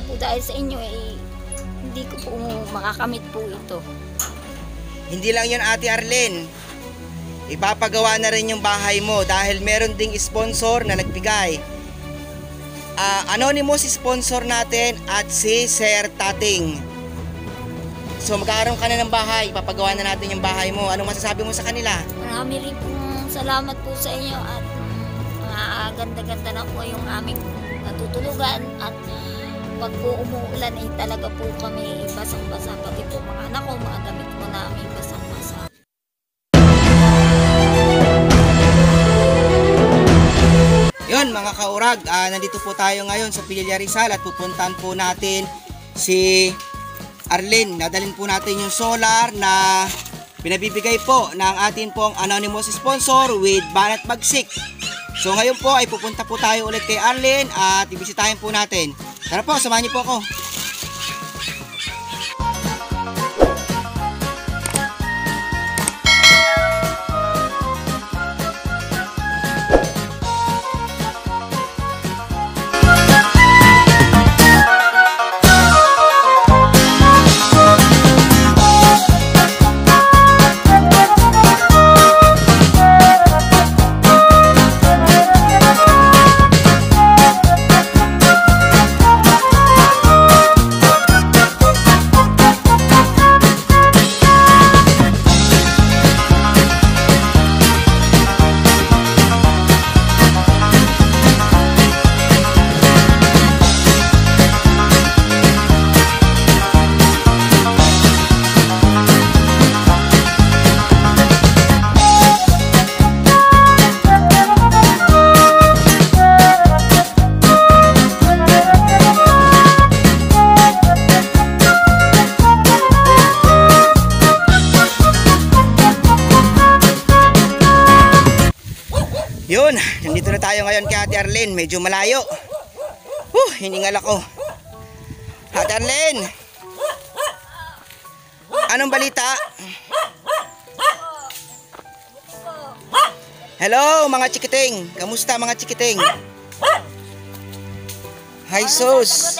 po dahil sa inyo hindi ko po makakamit po ito. Hindi lang yun, Ate Arlene. Ipapagawa na rin yung bahay mo dahil meron ding sponsor na nagbigay. Anonymous sponsor natin at si Sir Tating. So magkakaroon ka na ng bahay, ipapagawa na natin yung bahay mo. Anong masasabi mo sa kanila? Marami rin pong salamat po sa inyo at ganda-ganda na po yung aming natutulugan at pag po umuulan talaga po kami basang-basa, pati po mga anak ko, mga gamit ko namin basang-basa. Yun mga kaurag, nandito po tayo ngayon sa Pililla Rizal at pupuntahan po natin si Arlene. Nadalhin po natin yung solar na pinabibigay po ng atin pong anonymous sponsor with Banat Bagsik. So ngayon po ay pupunta po tayo ulit kay Arlene at ibisitahin po natin. Tara po, samahan niyo po ako. Yun, nandito na tayo ngayon kay Ate Arlene. Medyo malayo. Hiningal ako. Ate Arlene, anong balita? Hello mga chikiting. Kamusta mga chikiting? Hi sus.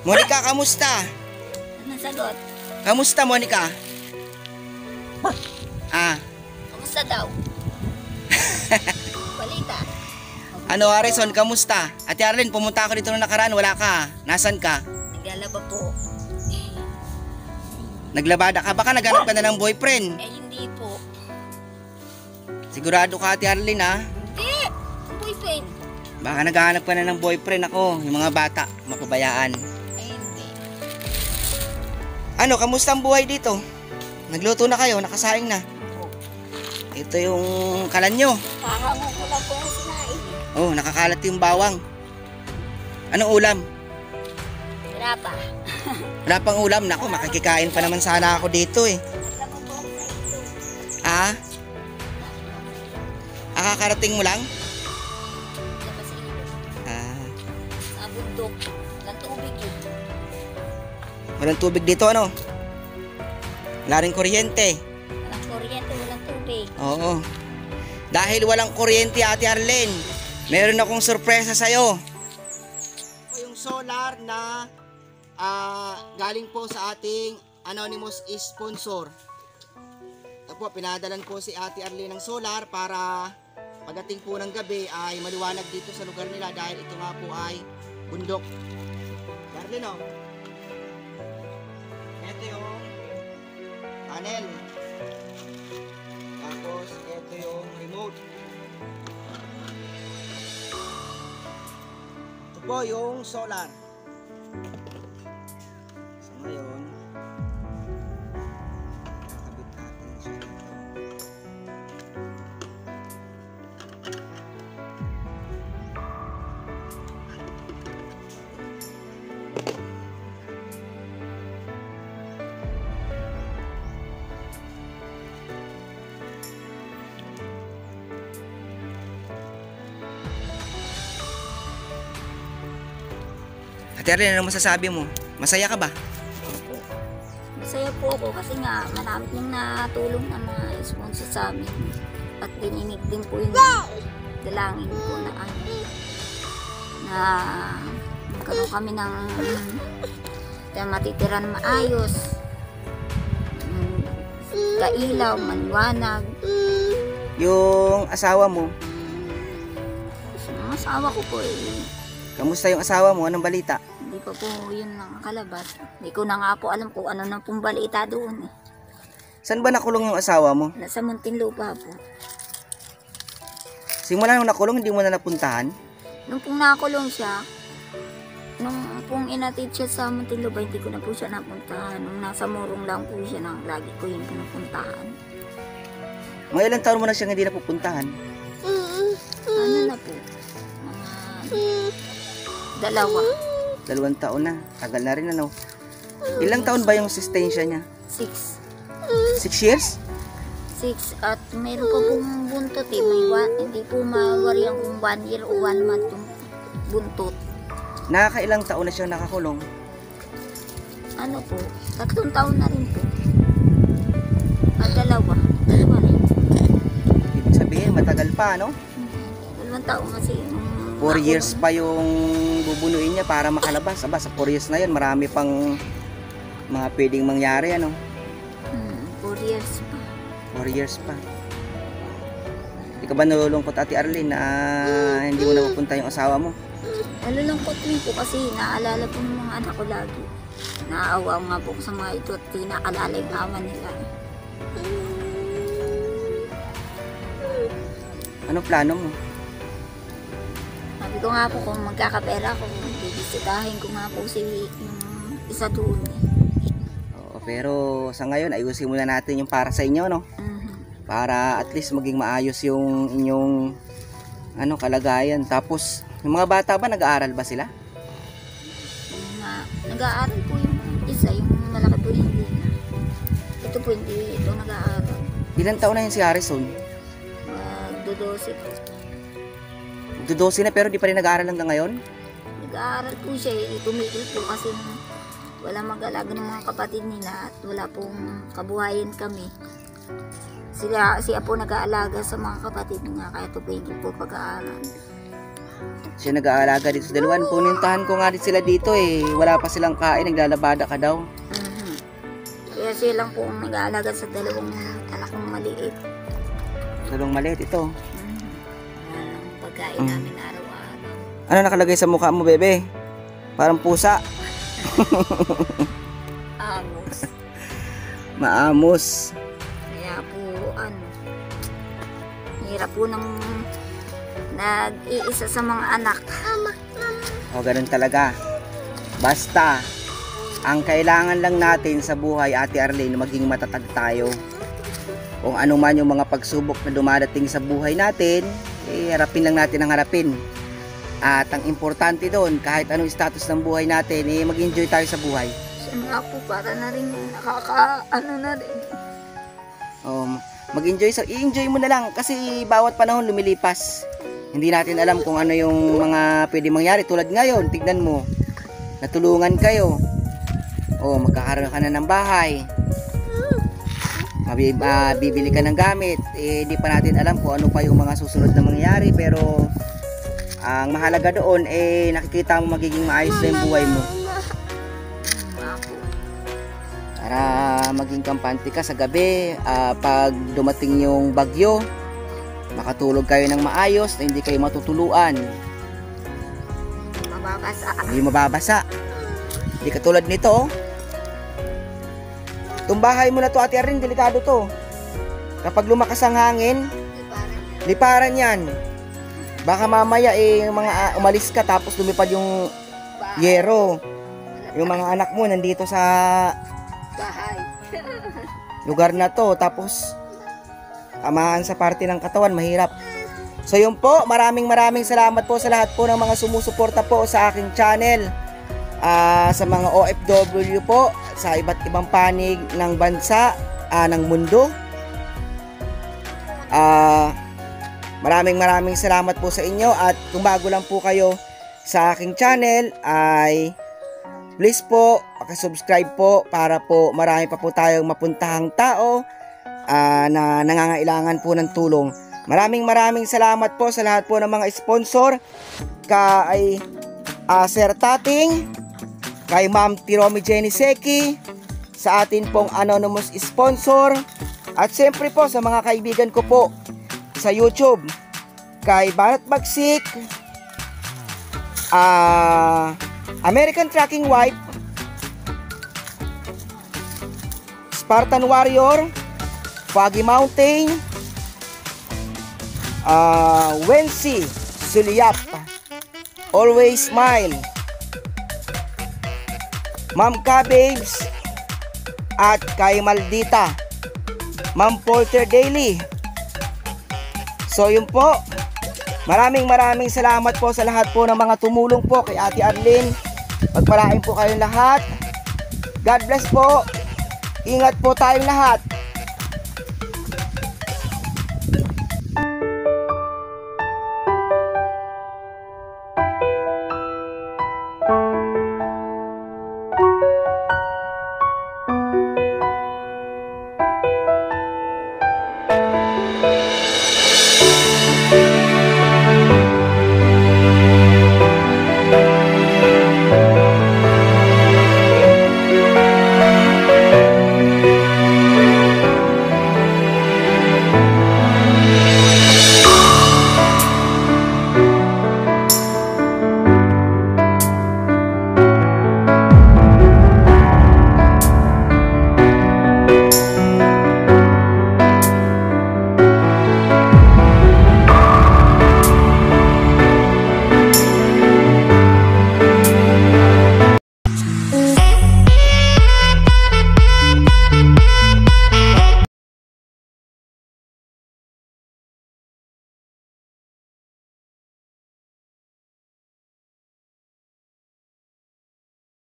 Monica, kamusta? Anong sagot? Kamusta Monica? Kamusta daw? Balita. Ano Harrison, kamusta? Ate Arlene, pumunta ako dito nung nakaraan, wala ka. Nasaan ka? Naglalaba po. Naglabada ka? Baka naghanap ka na ng boyfriend. Hindi po. Sigurado ka Ate Arlene ha? Hindi! Boyfriend. Baka naghahanap ka na ng boyfriend ako. Yung mga bata, mapabayaan. Hindi. Ano, kamusta ang buhay dito? Nagluto na kayo, nakasaing na. Ito yung kalan nyo. Kakango ko lang po ang sinain. Oh, nakakalat yung bawang. Anong ulam? Wala pa. Wala pang ulam. Naku, makikikain pa naman sana ako dito eh. Kakarating mo lang? Sa bundok. Walang tubig eh. Walang tubig dito ano? Wala rin kuryente. Walang kuryente, walang tubig. Oo. Dahil walang kuryente Ate Arlene, meron akong sorpresa sa'yo. Ito yung solar na galing po sa ating anonymous sponsor. Ito po, pinadalan po si Ate Arlene ng solar para pagdating po ng gabi ay maliwanag dito sa lugar nila dahil ito nga po ay bundok. Arlene oh. Ito yung panel. Tapos ito yung remote. Ito po yung solar. So ngayon, kakabit natin siya dito. Ate Arlene, ano masasabi mo? Masaya ka ba? Masaya po ako kasi nga marami nang natulong na mga sponsor sa amin. At dininig din po yung dalangin ko na magkaroon kami ng matitira na maayos. Kailaw, maliwanag. Yung asawa mo, Ang asawa ko po kamusta yung asawa mo? Anong balita? hindi pa po yun nakakalabas. Hindi ko na nga po alam kung ano na pong balita doon. Saan ba nakulong yung asawa mo? Nasa Muntinlupa po. Simula nung nakulong, hindi mo na napuntahan? Nung pong nakulong siya, nung pong inatid siya sa Muntinlupa, hindi ko na po siya napuntahan. Nung nasa Morong lang po siya, nang lagi ko yung pinupuntahan. Mga ilang taon mo na siyang hindi napupuntahan? Ano na po? Mga 2. 2 taon na. Tagal na rin ano. Ilang taon ba yung existensya niya? 6. 6 years? 6 at mayroon pa pong buntot hindi po mawarihan kung 1 year o 1 month yung buntot. Nakakailang taon na siyang nakakulong? Ano po? 3 taon na rin po. At 2 na yun. Ibig sabihin, matagal pa, no? 2 taon kasi. 4 years pa yung bubunuin niya para makalabas. Aba, sa 4 years na yun, marami pang mga pwedeng mangyari, ano? 4 years pa. 4 years pa. Hindi ka ba nalulungkot, Ate Arlene, na hindi mo napupunta yung asawa mo? Nalulungkot rin po kasi naalala po ng mga anak ko lagi. Naaawa nga po sa mga ito at tinaalala yung ama nila. Anong plano mo? Sabi ko nga po kung magkakapera ko, bibisitahin ko nga po si yung isa doon. Oo, pero sa ngayon, ayusin muna natin yung para sa inyo, no? Para at least maging maayos yung inyong kalagayan. Tapos, yung mga bata ba, nag-aaral ba sila? Nag-aaral po yung isa, yung malaki po hindi na. Ito po hindi, ito nag-aaral. Ilang taon na yun si Harrison? Magdo-12 po. Magdo-12 na pero di pa rin nag-aaral hanggang ngayon? Nag-aaral po siya, tumigil po kasi wala mag-alaga ng mga kapatid nila at wala pong kabuhayan kami. Siya po nag-aalaga sa mga kapatid niya kaya tumigil po pag-aaral. Siya nag-aalaga dito sa dalawan. Punintahan ko nga din sila dito eh. Wala pa silang kain, naglalabada ka daw. Kaya siya lang po ang nag-aalaga sa 2 anak kong maliit. Dalawang maliit ito. Ang pagkain namin araw-araw. Ano nakalagay sa mukha mo, bebe? Parang pusa. Amos. Maamos. Kaya po, hirap po ng nag-iisa sa mga anak. O, ganun talaga. Basta, ang kailangan lang natin sa buhay, Ate Arlene, maging matatag tayo. Kung ano man yung mga pagsubok na dumadating sa buhay natin, harapin lang natin ang harapin. At ang importante doon, kahit anong status ng buhay natin, mag-enjoy tayo sa buhay. Siya nga po, para na rin na rin. I-enjoy mo na lang kasi bawat panahon lumilipas. Hindi natin alam kung ano yung mga pwede mangyari. Tulad ngayon, tignan mo, natulungan kayo. Magkakaroon ka na ng bahay. Bibili ka ng gamit. Di pa natin alam kung ano pa yung mga susunod na mangyayari. Pero ang mahalaga doon, nakikita mo magiging maayos na yung buhay mo. Para maging kampante ka sa gabi, pag dumating yung bagyo, makatulog kayo ng maayos na hindi kayo matutuluan. Hindi mababasa. Hindi katulad nito. Itong bahay mo na to, Ate Arlene, delikado to. Kapag lumakas ang hangin, liparan yan. Baka mamaya mga umalis ka tapos lumipad yung yero. Yung mga anak mo nandito sa Bahay. lugar na to. Tapos amahan sa parte ng katawan, mahirap. So yun po, maraming salamat po sa lahat po ng mga sumusuporta po sa aking channel. Sa mga OFW po, sa iba't ibang panig ng bansa, ng mundo. Maraming salamat po sa inyo. At kung bago lang po kayo sa aking channel, ay please po, pakisubscribe po para po marami pa po tayong mapuntahang tao na nangangailangan po ng tulong. Maraming salamat po sa lahat po ng mga sponsor. Sir Tating, kay Ma'am Tiromi Jenny Seki, sa atin pong anonymous sponsor, at siyempre po sa mga kaibigan ko po sa YouTube, kay Banat Bagsik, American Tracking Wife, Spartan Warrior, Foggy Mountain, Wensi Suliap, Always Smile, Ma'am Kababes, at kay Maldita, Ma'am Polter Daily. So yun po, maraming salamat po sa lahat po ng mga tumulong po kay Ate Arlene. Pagpalain po kayong lahat. God bless po. Ingat po tayong lahat.